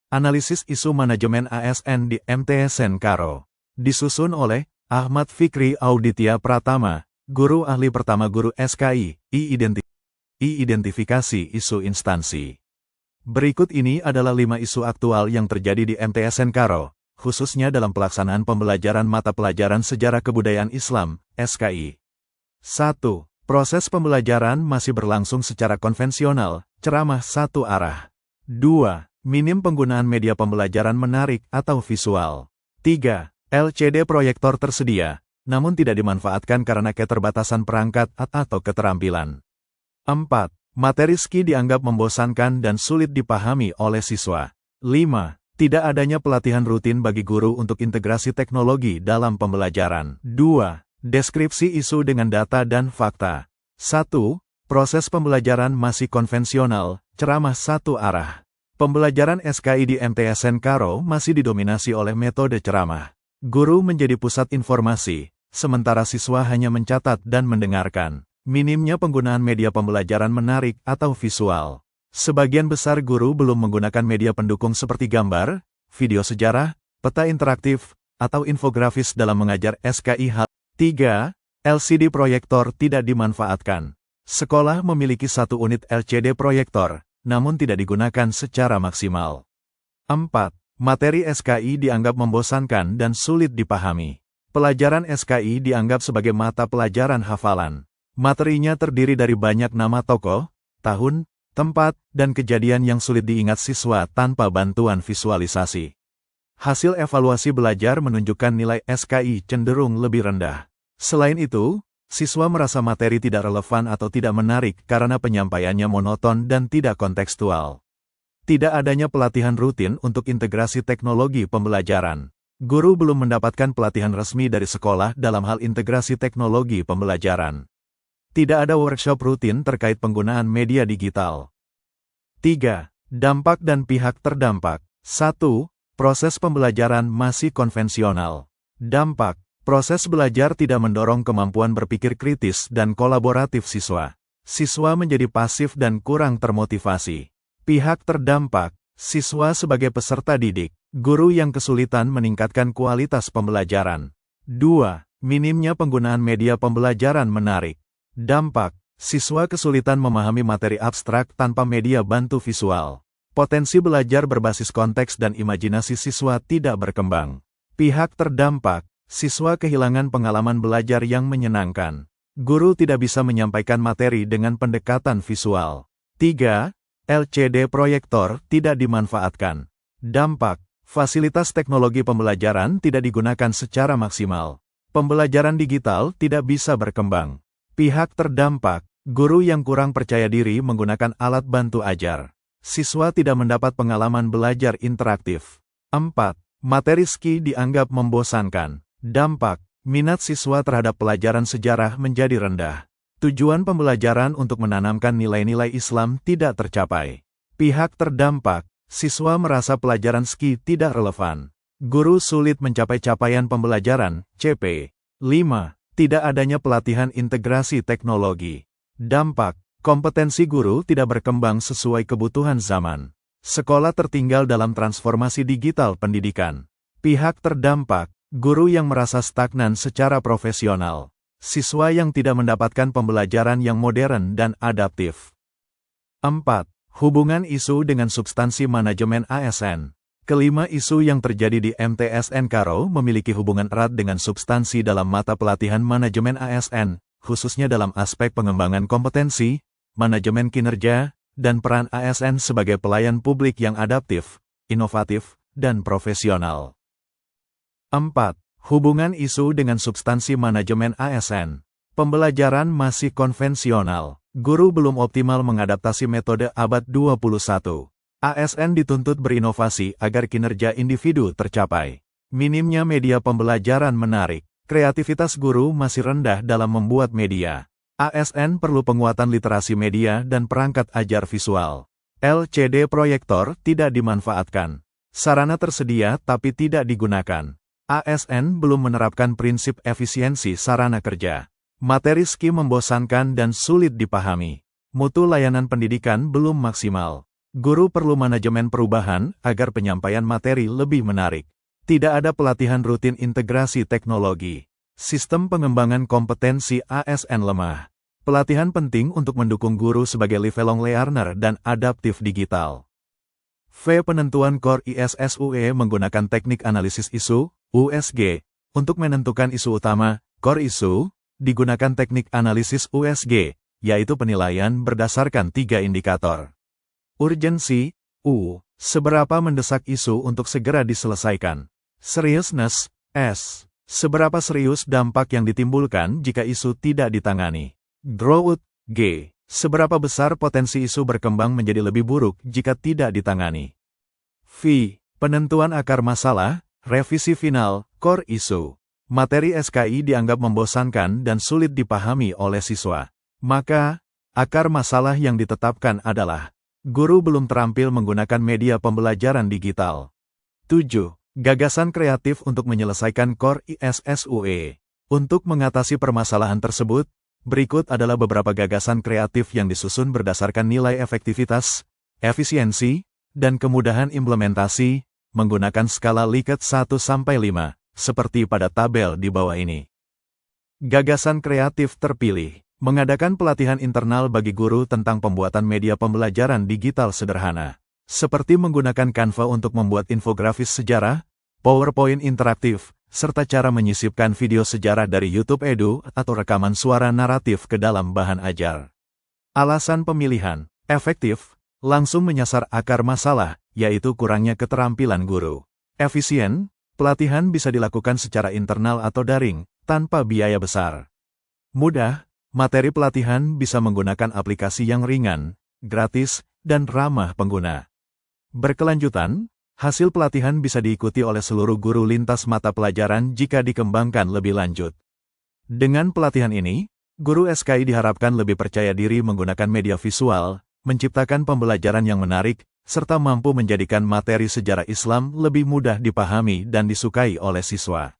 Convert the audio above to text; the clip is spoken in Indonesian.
Analisis Isu Manajemen ASN di MTSN Karo. Disusun oleh Ahmad Fikri Auditya Pratama, Guru Ahli Pertama Guru SKI, Identifikasi Isu Instansi. Berikut ini adalah 5 isu aktual yang terjadi di MTSN Karo, khususnya dalam pelaksanaan pembelajaran mata pelajaran Sejarah Kebudayaan Islam, SKI. 1. Proses pembelajaran masih berlangsung secara konvensional, ceramah satu arah. 2. Minim penggunaan media pembelajaran menarik atau visual. 3. LCD proyektor tersedia, namun tidak dimanfaatkan karena keterbatasan perangkat atau keterampilan. 4. Materi SKI dianggap membosankan dan sulit dipahami oleh siswa. 5. Tidak adanya pelatihan rutin bagi guru untuk integrasi teknologi dalam pembelajaran. 2. Deskripsi isu dengan data dan fakta. 1. Proses pembelajaran masih konvensional, ceramah satu arah. Pembelajaran SKI di MTSN Karo masih didominasi oleh metode ceramah. Guru menjadi pusat informasi, sementara siswa hanya mencatat dan mendengarkan. Minimnya penggunaan media pembelajaran menarik atau visual. Sebagian besar guru belum menggunakan media pendukung seperti gambar, video sejarah, peta interaktif, atau infografis dalam mengajar SKI. 3. LCD proyektor tidak dimanfaatkan. Sekolah memiliki 1 unit LCD proyektor, namun tidak digunakan secara maksimal. 4. Materi SKI dianggap membosankan dan sulit dipahami. Pelajaran SKI dianggap sebagai mata pelajaran hafalan. Materinya terdiri dari banyak nama tokoh, tahun, tempat, dan kejadian yang sulit diingat siswa tanpa bantuan visualisasi. Hasil evaluasi belajar menunjukkan nilai SKI cenderung lebih rendah. Selain itu, siswa merasa materi tidak relevan atau tidak menarik karena penyampaiannya monoton dan tidak kontekstual. Tidak adanya pelatihan rutin untuk integrasi teknologi pembelajaran. Guru belum mendapatkan pelatihan resmi dari sekolah dalam hal integrasi teknologi pembelajaran. Tidak ada workshop rutin terkait penggunaan media digital. 3. Dampak dan pihak terdampak. 1. Proses pembelajaran masih konvensional. Dampak. Proses belajar tidak mendorong kemampuan berpikir kritis dan kolaboratif siswa. Siswa menjadi pasif dan kurang termotivasi. Pihak terdampak. Siswa sebagai peserta didik. Guru yang kesulitan meningkatkan kualitas pembelajaran. 2. Minimnya penggunaan media pembelajaran menarik. Dampak. Siswa kesulitan memahami materi abstrak tanpa media bantu visual. Potensi belajar berbasis konteks dan imajinasi siswa tidak berkembang. Pihak terdampak. Siswa kehilangan pengalaman belajar yang menyenangkan. Guru tidak bisa menyampaikan materi dengan pendekatan visual. 3. LCD proyektor tidak dimanfaatkan. Dampak. Fasilitas teknologi pembelajaran tidak digunakan secara maksimal. Pembelajaran digital tidak bisa berkembang. Pihak terdampak. Guru yang kurang percaya diri menggunakan alat bantu ajar. Siswa tidak mendapat pengalaman belajar interaktif. 4. Materi SKI dianggap membosankan. Dampak. Minat siswa terhadap pelajaran sejarah menjadi rendah. Tujuan pembelajaran untuk menanamkan nilai-nilai Islam tidak tercapai. Pihak terdampak. Siswa merasa pelajaran SKI tidak relevan. Guru sulit mencapai capaian pembelajaran, CP. 5. Tidak adanya pelatihan integrasi teknologi. Dampak. Kompetensi guru tidak berkembang sesuai kebutuhan zaman. Sekolah tertinggal dalam transformasi digital pendidikan. Pihak terdampak. Guru yang merasa stagnan secara profesional. Siswa yang tidak mendapatkan pembelajaran yang modern dan adaptif. 4. Hubungan isu dengan substansi manajemen ASN. Kelima isu yang terjadi di MTSN Karo memiliki hubungan erat dengan substansi dalam mata pelatihan manajemen ASN, khususnya dalam aspek pengembangan kompetensi, manajemen kinerja, dan peran ASN sebagai pelayan publik yang adaptif, inovatif, dan profesional. 4. Hubungan isu dengan substansi manajemen ASN. Pembelajaran masih konvensional. Guru belum optimal mengadaptasi metode abad 21. ASN dituntut berinovasi agar kinerja individu tercapai. Minimnya media pembelajaran menarik. Kreativitas guru masih rendah dalam membuat media. ASN perlu penguatan literasi media dan perangkat ajar visual. LCD proyektor tidak dimanfaatkan. Sarana tersedia tapi tidak digunakan. ASN belum menerapkan prinsip efisiensi sarana kerja. Materi SKI membosankan dan sulit dipahami. Mutu layanan pendidikan belum maksimal. Guru perlu manajemen perubahan agar penyampaian materi lebih menarik. Tidak ada pelatihan rutin integrasi teknologi. Sistem pengembangan kompetensi ASN lemah. Pelatihan penting untuk mendukung guru sebagai lifelong learner dan adaptif digital. V. Penentuan Core ISSUE menggunakan teknik analisis isu, USG, untuk menentukan isu utama. Core isu, digunakan teknik analisis USG, yaitu penilaian berdasarkan 3 indikator. Urgensi, U. Seberapa mendesak isu untuk segera diselesaikan. Seriousness, S. Seberapa serius dampak yang ditimbulkan jika isu tidak ditangani. Growth, G. Seberapa besar potensi isu berkembang menjadi lebih buruk jika tidak ditangani. V. Penentuan akar masalah, revisi final, core isu. Materi SKI dianggap membosankan dan sulit dipahami oleh siswa. Maka, akar masalah yang ditetapkan adalah guru belum terampil menggunakan media pembelajaran digital. 7. Gagasan kreatif untuk menyelesaikan Core ISSUE. Untuk mengatasi permasalahan tersebut, berikut adalah beberapa gagasan kreatif yang disusun berdasarkan nilai efektivitas, efisiensi, dan kemudahan implementasi, menggunakan skala Likert 1-5, seperti pada tabel di bawah ini. Gagasan kreatif terpilih. Mengadakan pelatihan internal bagi guru tentang pembuatan media pembelajaran digital sederhana. Seperti menggunakan Canva untuk membuat infografis sejarah, PowerPoint interaktif, serta cara menyisipkan video sejarah dari YouTube Edu atau rekaman suara naratif ke dalam bahan ajar. Alasan pemilihan, efektif, langsung menyasar akar masalah, yaitu kurangnya keterampilan guru. Efisien, pelatihan bisa dilakukan secara internal atau daring, tanpa biaya besar. Mudah, materi pelatihan bisa menggunakan aplikasi yang ringan, gratis, dan ramah pengguna. Berkelanjutan, hasil pelatihan bisa diikuti oleh seluruh guru lintas mata pelajaran jika dikembangkan lebih lanjut. Dengan pelatihan ini, guru SKI diharapkan lebih percaya diri menggunakan media visual, menciptakan pembelajaran yang menarik, serta mampu menjadikan materi sejarah Islam lebih mudah dipahami dan disukai oleh siswa.